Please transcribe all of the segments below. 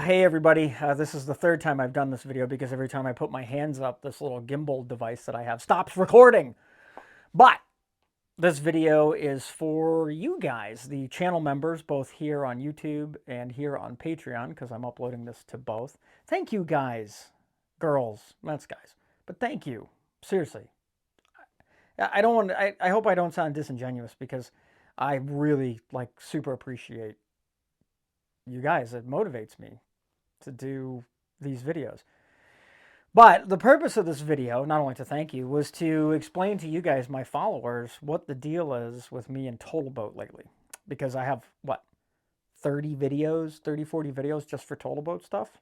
Hey everybody, this is the third time I've done this video because every time I put my hands up, this little gimbal device that I have stops recording. But this video is for you guys, the channel members, both here on YouTube and here on Patreon, because I'm uploading this to both. Thank you guys, girls, that's guys, but thank you, seriously. I don't want. I hope I don't sound disingenuous because I really super appreciate you guys. It motivates me to do these videos. But the purpose of this video, not only to thank you, was to explain to you guys, my followers, what the deal is with me and TotalBoat lately. Because I have, what, 30 videos, 30, 40 videos just for TotalBoat stuff.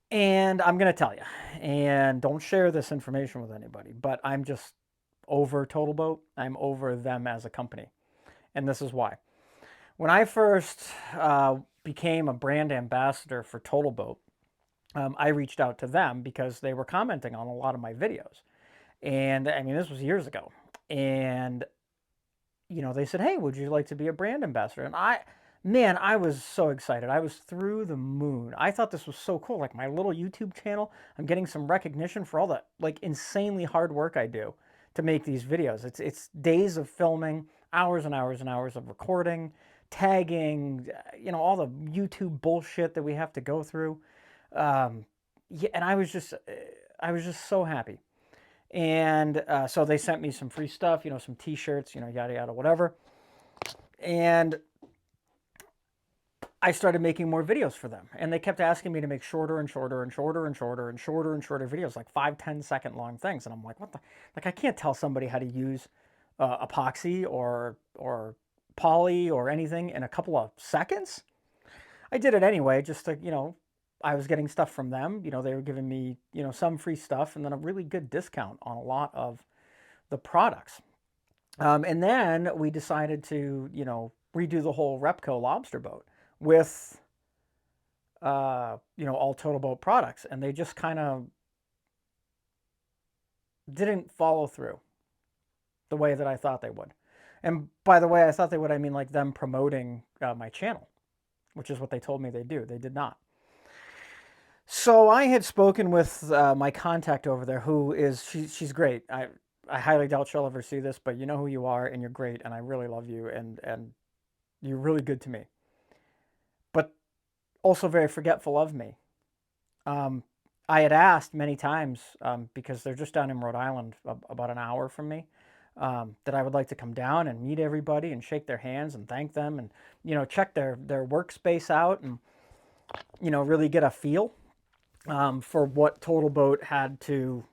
And I'm going to tell you, and don't share this information with anybody, but I'm just over TotalBoat. I'm over them as a company. And this is why. When I first became a brand ambassador for TotalBoat, I reached out to them because they were commenting on a lot of my videos. And I mean, this was years ago. And, they said, hey, would you like to be a brand ambassador? And man, I was so excited. I was through the moon. I thought this was so cool. Like my little YouTube channel, I'm getting some recognition for all the insanely hard work I do to make these videos. It's days of filming, hours and hours and hours of recording, tagging, all the YouTube bullshit that we have to go through. Yeah, and I was just so happy. And so they sent me some free stuff, some T-shirts, yada yada, whatever. And I started making more videos for them, and they kept asking me to make shorter and shorter and shorter and shorter and shorter and shorter videos, like 5-10 second long things. And I'm like, what the? Like, I can't tell somebody how to use epoxy or poly or anything in a couple of seconds. I did it anyway, just to, I was getting stuff from them. They were giving me, some free stuff and then a really good discount on a lot of the products. And then we decided to, redo the whole Repco lobster boat with, all TotalBoat products. And they just kind of didn't follow through the way that I thought they would. And by the way I thought they would, I mean like them promoting my channel, which is what they told me they do. They did not. So I had spoken with my contact over there, who is, she's great. I highly doubt she'll ever see this, but you know who you are, and you're great, and I really love you, and you're really good to me. But also very forgetful of me. I had asked many times, because they're just down in Rhode Island, about an hour from me, that I would like to come down and meet everybody and shake their hands and thank them and, check their workspace out and, really get a feel for what TotalBoat had to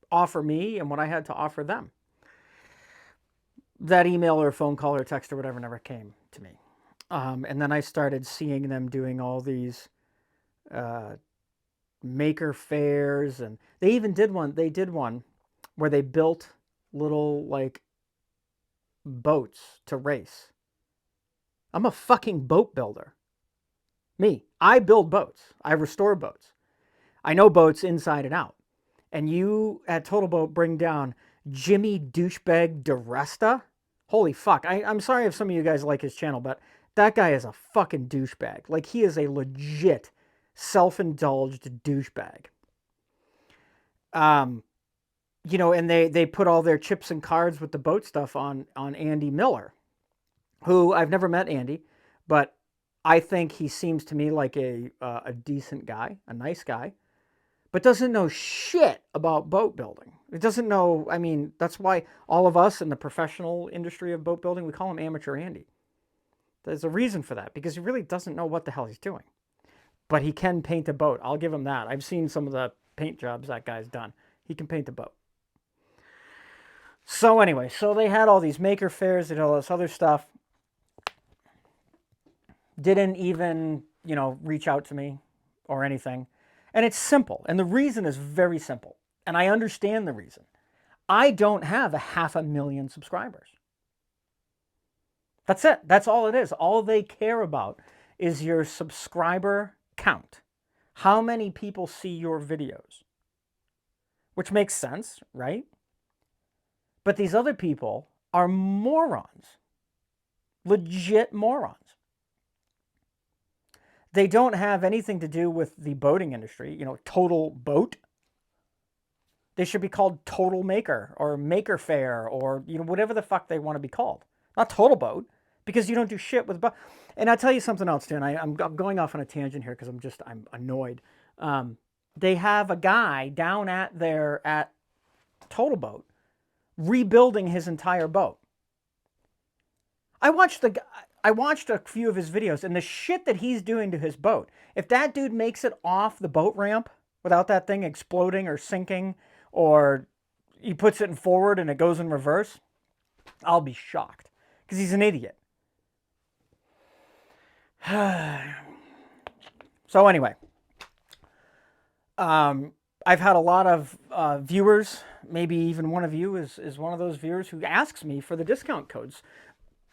offer me and what I had to offer them. That email or phone call or text or whatever never came to me. And then I started seeing them doing all these maker fairs, and they even did one. They did one where they built little boats to race. I'm a fucking boat builder. Me. I build boats. I restore boats. I know boats inside and out. And you at TotalBoat bring down Jimmy Douchebag DeResta? Holy fuck. I'm sorry if some of you guys like his channel, but that guy is a fucking douchebag. Like, he is a legit self-indulged douchebag. And they put all their chips and cards with the boat stuff on Andy Miller, who I've never met Andy, but I think he seems to me like a decent guy, a nice guy, but doesn't know shit about boat building. It doesn't know, I mean, that's why all of us in the professional industry of boat building, we call him Amateur Andy. There's a reason for that, because he really doesn't know what the hell he's doing. But he can paint a boat. I'll give him that. I've seen some of the paint jobs that guy's done. He can paint a boat. So anyway, so they had all these maker fairs and all this other stuff. Didn't even, reach out to me or anything. And it's simple. And the reason is very simple. And I understand the reason. I don't have 500,000 subscribers. That's it. That's all it is. All they care about is your subscriber count. How many people see your videos? Which makes sense, right? But these other people are morons. Legit morons. They don't have anything to do with the boating industry. You know, TotalBoat. They should be called Total Maker or Maker Fair or, you know, whatever the fuck they want to be called. Not TotalBoat, because you don't do shit with boat. And I'll tell you something else too. And I'm going off on a tangent here because I'm annoyed. They have a guy down at TotalBoat rebuilding his entire boat. I watched a few of his videos, and the shit that he's doing to his boat. If that dude makes it off the boat ramp without that thing exploding or sinking, or he puts it in forward and it goes in reverse, I'll be shocked because he's an idiot. So anyway, I've had a lot of viewers. Maybe even one of you is one of those viewers who asks me for the discount codes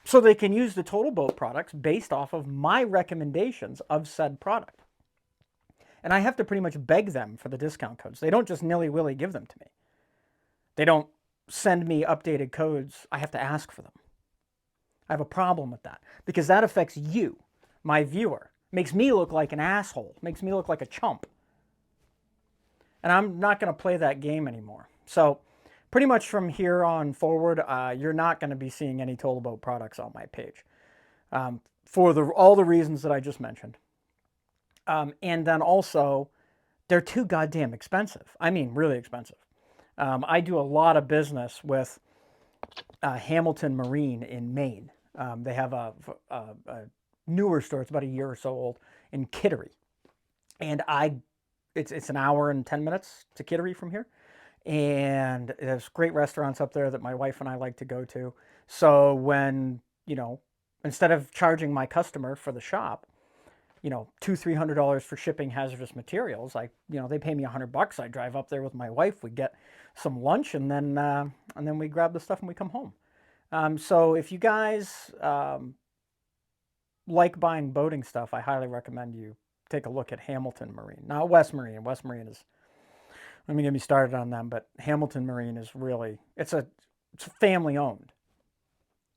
so they can use the TotalBoat products based off of my recommendations of said product. And I have to pretty much beg them for the discount codes. They don't just nilly-willy give them to me. They don't send me updated codes. I have to ask for them. I have a problem with that because that affects you, my viewer. Makes me look like an asshole. Makes me look like a chump. And I'm not going to play that game anymore. So pretty much from here on forward, you're not going to be seeing any TotalBoat products on my page for all the reasons that I just mentioned. And then also, they're too goddamn expensive. I mean, really expensive. I do a lot of business with Hamilton Marine in Maine. They have a newer store. It's about a year or so old in Kittery. And it's an hour and 10 minutes to Kittery from here. And there's great restaurants up there that my wife and I like to go to. So when, you know, instead of charging my customer for the shop, you know, $200-300 for shipping hazardous materials, they pay me $100. I drive up there with my wife. We get some lunch, and then we grab the stuff and we come home. So if you guys like buying boating stuff, I highly recommend you take a look at Hamilton Marine, not West Marine. West Marine is, let me get me started on them, but Hamilton Marine is really, it's family owned,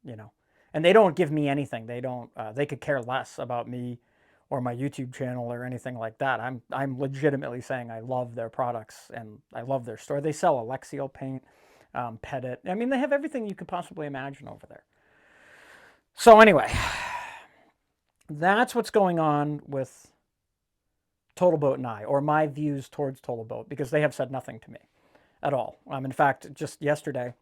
you know, and they don't give me anything. They could care less about me or my YouTube channel or anything like that. I'm legitimately saying I love their products and I love their store. They sell Alexio paint, Pettit. I mean, they have everything you could possibly imagine over there. So anyway, that's what's going on with TotalBoat and I, or my views towards TotalBoat, because they have said nothing to me at all. In fact, just yesterday,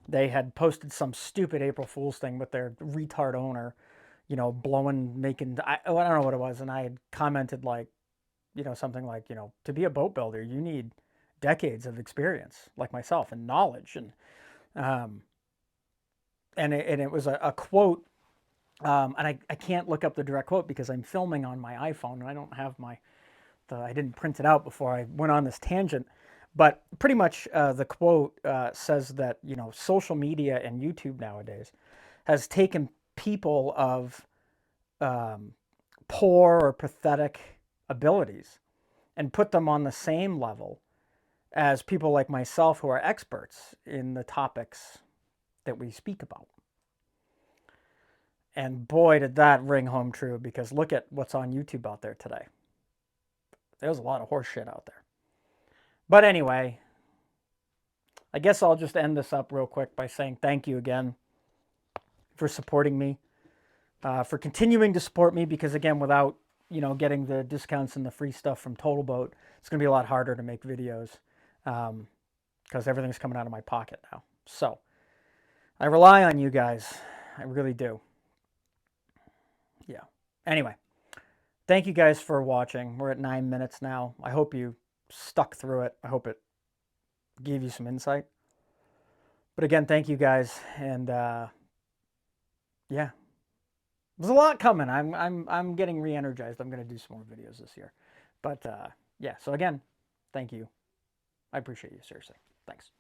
they had posted some stupid April Fool's thing with their retard owner, you know, I don't know what it was. And I had commented like, you know, something like, you know, to be a boat builder, you need decades of experience like myself and knowledge. And it was a quote. And I can't look up the direct quote because I'm filming on my iPhone and I don't have I didn't print it out before I went on this tangent. But pretty much the quote says that, you know, social media and YouTube nowadays has taken people of poor or pathetic abilities and put them on the same level as people like myself who are experts in the topics that we speak about. And boy, did that ring home true, because look at what's on YouTube out there today. There's a lot of horse shit out there. But anyway, I guess I'll just end this up real quick by saying thank you again for supporting me, for continuing to support me, because again, without, you know, getting the discounts and the free stuff from TotalBoat, it's going to be a lot harder to make videos because everything's coming out of my pocket now. So I rely on you guys. I really do. Yeah. Anyway, thank you guys for watching. We're at 9 minutes now. I hope you stuck through it. I hope it gave you some insight. But again, thank you guys. And yeah, there's a lot coming. I'm getting re-energized. I'm going to do some more videos this year. But yeah, so again, thank you. I appreciate you, seriously. Thanks.